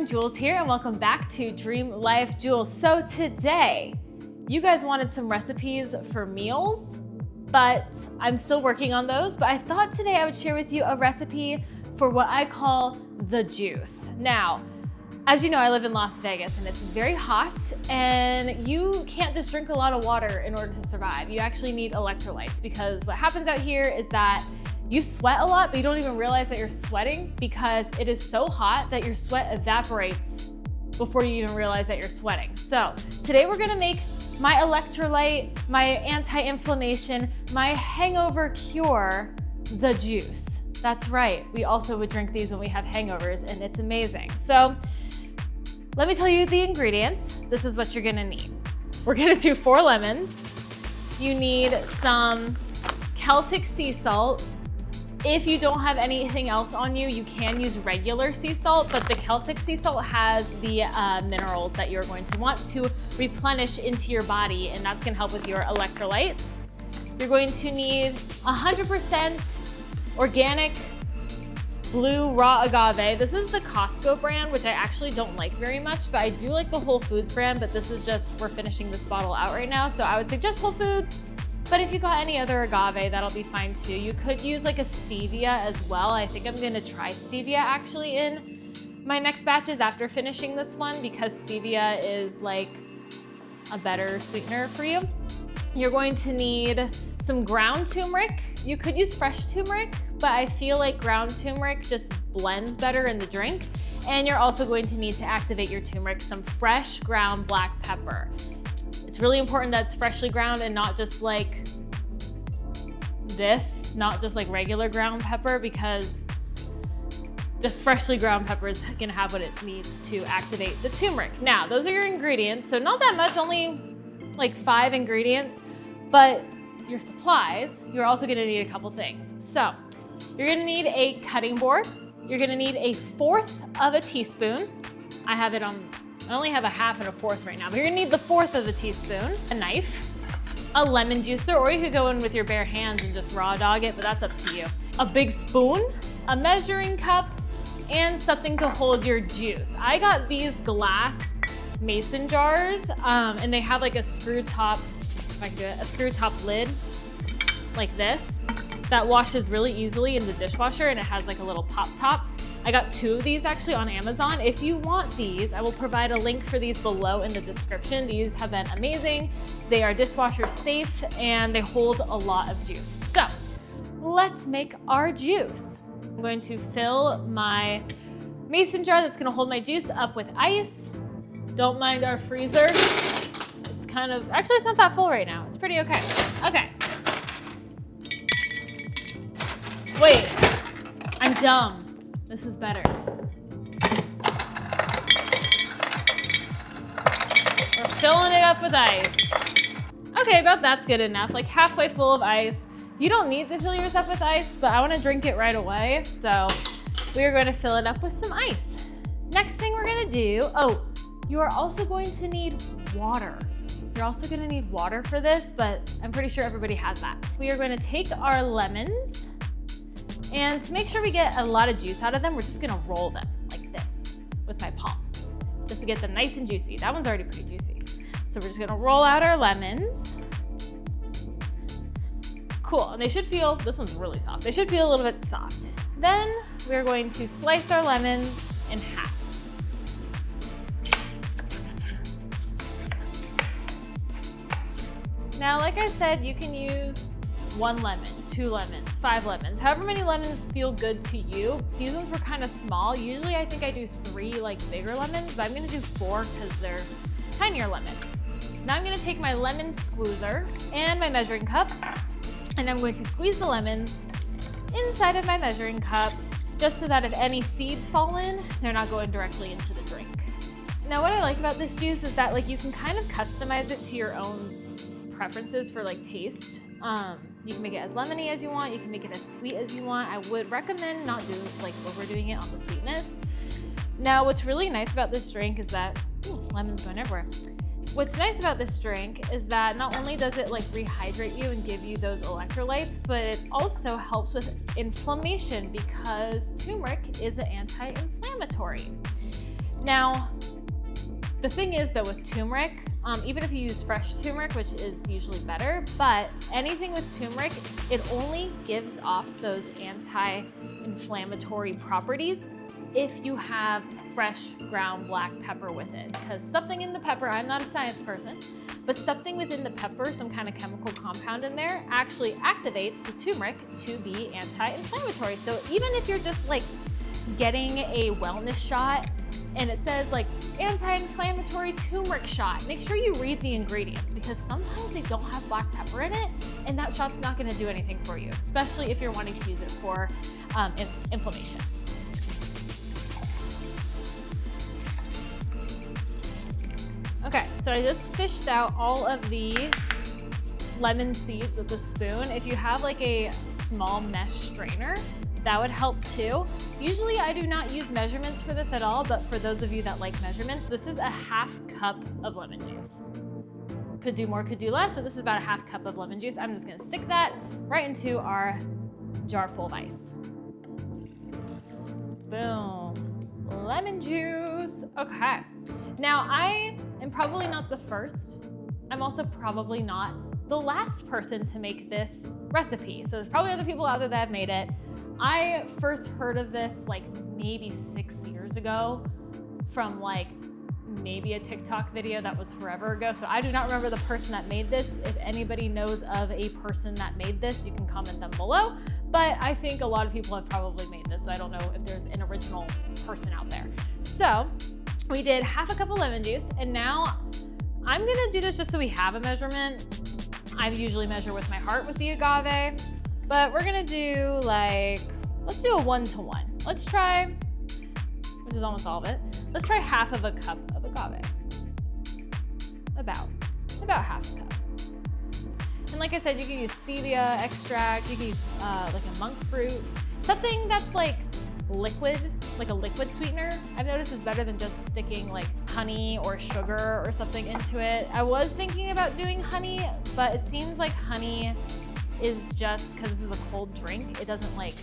everyone, Jules here, and welcome back to Dream Life Jules. So today, you guys wanted some recipes for meals, but I'm still working on those. But I thought today I would share with you a recipe for what I call the juice. Now, as you know, I live in Las Vegas and it's very hot, and you can't just drink a lot of water in order to survive. You actually need electrolytes, because what happens out here is that you sweat a lot, but you don't even realize that you're sweating because it is so hot that your sweat evaporates before you even realize that you're sweating. So today we're gonna make my electrolyte, my anti-inflammation, my hangover cure, the juice. That's right, we also would drink these when we have hangovers, and it's amazing. So let me tell you the ingredients. This is what you're gonna need. We're gonna do 4 lemons. You need some Celtic sea salt. If you don't have anything else on you, you can use regular sea salt, but the Celtic sea salt has the minerals that you're going to want to replenish into your body, and that's gonna help with your electrolytes. You're going to need 100% organic blue raw agave. This is the Costco brand, which I actually don't like very much, but I do like the Whole Foods brand, but this is just, we're finishing this bottle out right now, so I would suggest Whole Foods. But if you got any other agave, that'll be fine too. You could use like a stevia as well. I think I'm gonna try stevia actually in my next batches after finishing this one, because stevia is like a better sweetener for you. You're going to need some ground turmeric. You could use fresh turmeric, but I feel like ground turmeric just blends better in the drink. And you're also going to need to activate your turmeric, some fresh ground black pepper. It's really important that it's freshly ground and not just like this, not just like regular ground pepper, because the freshly ground pepper is gonna have what it needs to activate the turmeric. Now, those are your ingredients. So not that much, only like 5 ingredients, but your supplies, you're also gonna need a couple things. So you're gonna need a cutting board. You're gonna need 1/4 of a teaspoon. I only have a 1/2 and a 1/4 right now, but you're gonna need the 1/4 of a teaspoon, a knife, a lemon juicer, or you could go in with your bare hands and just raw dog it, but that's up to you. A big spoon, a measuring cup, and something to hold your juice. I got these glass mason jars, and they have like a screw top, if I can do it, a screw top lid like this that washes really easily in the dishwasher, and it has like a little pop top. I got 2 of these actually on Amazon. If you want these, I will provide a link for these below in the description. These have been amazing. They are dishwasher safe and they hold a lot of juice. So let's make our juice. I'm going to fill my mason jar that's gonna hold my juice up with ice. Don't mind our freezer. It's kind of, actually it's not that full right now. It's pretty okay. Okay. Wait, I'm dumb. This is better. We're filling it up with ice. Okay, about that's good enough, like halfway full of ice. You don't need to fill yours up with ice, but I wanna drink it right away. So we are going to fill it up with some ice. Next thing we're gonna do, you are also going to need water. You're also gonna need water for this, but I'm pretty sure everybody has that. We are gonna take our lemons, and to make sure we get a lot of juice out of them, we're just gonna roll them like this with my palm, just to get them nice and juicy. That one's already pretty juicy. So we're just gonna roll out our lemons. Cool, and they should feel, this one's really soft. They should feel a little bit soft. Then we're going to slice our lemons in half. Now, like I said, you can use 1 lemon, 2 lemons, 5 lemons, however many lemons feel good to you. These ones were kind of small. Usually I think I do 3 like bigger lemons, but I'm gonna do 4 because they're tinier lemons. Now I'm gonna take my lemon squeezer and my measuring cup, and I'm going to squeeze the lemons inside of my measuring cup, just so that if any seeds fall in, they're not going directly into the drink. Now what I like about this juice is that like you can kind of customize it to your own preferences for like taste. You can make it as lemony as you want, you can make it as sweet as you want. I would recommend not doing like overdoing it on the sweetness. Now what's really nice about this drink is that, lemon's going everywhere. What's nice about this drink is that not only does it like rehydrate you and give you those electrolytes, but it also helps with inflammation because turmeric is an anti-inflammatory. Now, the thing is though with turmeric, even if you use fresh turmeric, which is usually better, but anything with turmeric, it only gives off those anti-inflammatory properties if you have fresh ground black pepper with it. Because something in the pepper, I'm not a science person, but something within the pepper, some kind of chemical compound in there, actually activates the turmeric to be anti-inflammatory. So even if you're just like getting a wellness shot and it says like anti-inflammatory turmeric shot, make sure you read the ingredients, because sometimes they don't have black pepper in it and that shot's not gonna do anything for you, especially if you're wanting to use it for inflammation. Okay, so I just fished out all of the lemon seeds with a spoon. If you have like a small mesh strainer, that would help too. Usually I do not use measurements for this at all, but for those of you that like measurements, this is a half cup of lemon juice. Could do more, could do less, but this is about a half cup of lemon juice. I'm just gonna stick that right into our jar full of ice. Boom, lemon juice. Okay, now I am probably not the first. I'm also probably not the last person to make this recipe. So there's probably other people out there that have made it. I first heard of this like maybe 6 years ago from like maybe a TikTok video that was forever ago. So I do not remember the person that made this. If anybody knows of a person that made this, you can comment them below. But I think a lot of people have probably made this. So I don't know if there's an original person out there. So we did half a cup of lemon juice, and now I'm gonna do this just so we have a measurement. I usually measure with my heart with the agave, but we're gonna do like, let's do a 1-to-1. Let's try, which is almost all of it. Let's try half of a cup of agave. About half a cup. And like I said, you can use stevia extract, you can use like a monk fruit, something that's like liquid, like a liquid sweetener. I've noticed is better than just sticking like honey or sugar or something into it. I was thinking about doing honey, but it seems like honey is just, because this is a cold drink, it doesn't like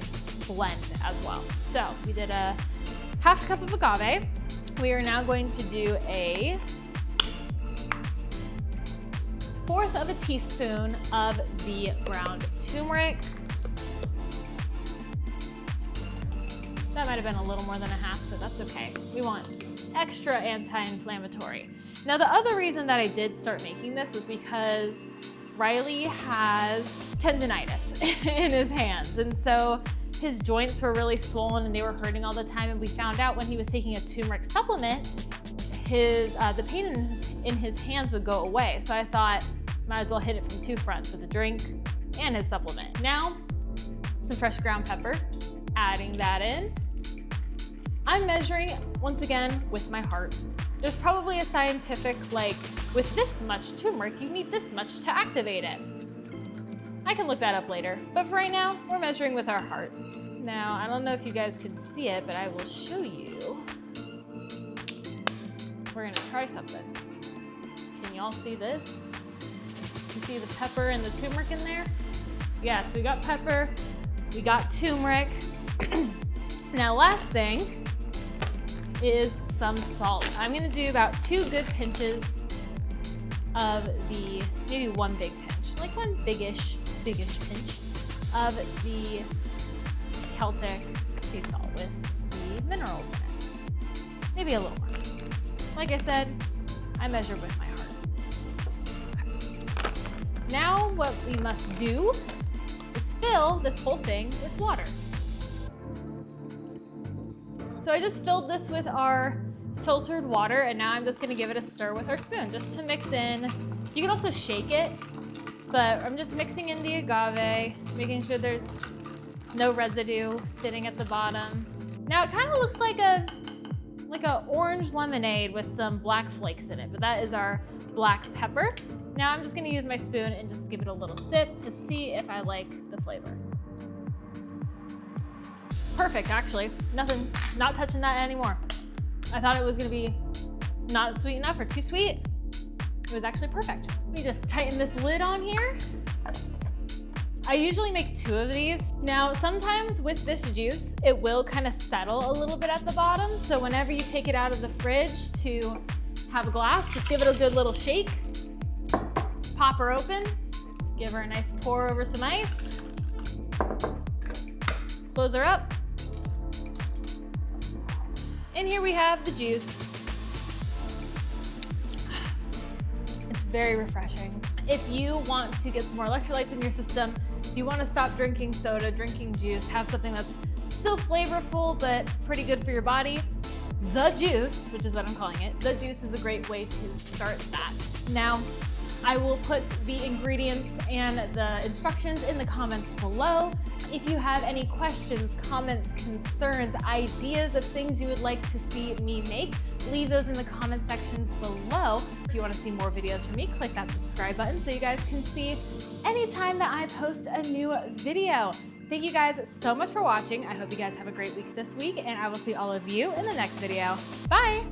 blend as well. So we did a half cup of agave. We are now going to do a 1/4 of a teaspoon of the ground turmeric. That might have been a little more than a half, but that's okay. We want extra anti-inflammatory. Now the other reason that I did start making this was because Riley has tendinitis in his hands. And so his joints were really swollen and they were hurting all the time. And we found out when he was taking a turmeric supplement, the pain in his hands would go away. So I thought, might as well hit it from 2 fronts, with the drink and his supplement. Now, some fresh ground pepper, adding that in. I'm measuring, once again, with my heart. There's probably a scientific, like, with this much turmeric, you need this much to activate it. I can look that up later, but for right now, we're measuring with our heart. Now, I don't know if you guys can see it, but I will show you. We're gonna try something. Can y'all see this? You see the pepper and the turmeric in there? Yes, we got pepper, we got turmeric. Now, last thing is some salt. I'm gonna do about 2 good pinches of the, maybe 1 big pinch, like 1 biggish pinch of the Celtic sea salt with the minerals in it. Maybe a little more. Like I said, I measure with my heart. Okay. Now what we must do is fill this whole thing with water. So I just filled this with our filtered water, and now I'm just gonna give it a stir with our spoon just to mix in. You can also shake it, but I'm just mixing in the agave, making sure there's no residue sitting at the bottom. Now it kind of looks like a orange lemonade with some black flakes in it, but that is our black pepper. Now I'm just gonna use my spoon and just give it a little sip to see if I like the flavor. Perfect, actually. Nothing, not touching that anymore. I thought it was gonna be not sweet enough or too sweet. It was actually perfect. Let me just tighten this lid on here. I usually make 2 of these. Now, sometimes with this juice, it will kind of settle a little bit at the bottom. So whenever you take it out of the fridge to have a glass, just give it a good little shake. Pop her open, give her a nice pour over some ice. Close her up. And here we have the juice. It's very refreshing. If you want to get some more electrolytes in your system, if you want to stop drinking soda, drinking juice, have something that's still flavorful but pretty good for your body, the juice, which is what I'm calling it, the juice is a great way to start that. Now, I will put the ingredients and the instructions in the comments below. If you have any questions, comments, concerns, ideas of things you would like to see me make, leave those in the comment sections below. If you want to see more videos from me, click that subscribe button so you guys can see anytime that I post a new video. Thank you guys so much for watching. I hope you guys have a great week this week, and I will see all of you in the next video. Bye!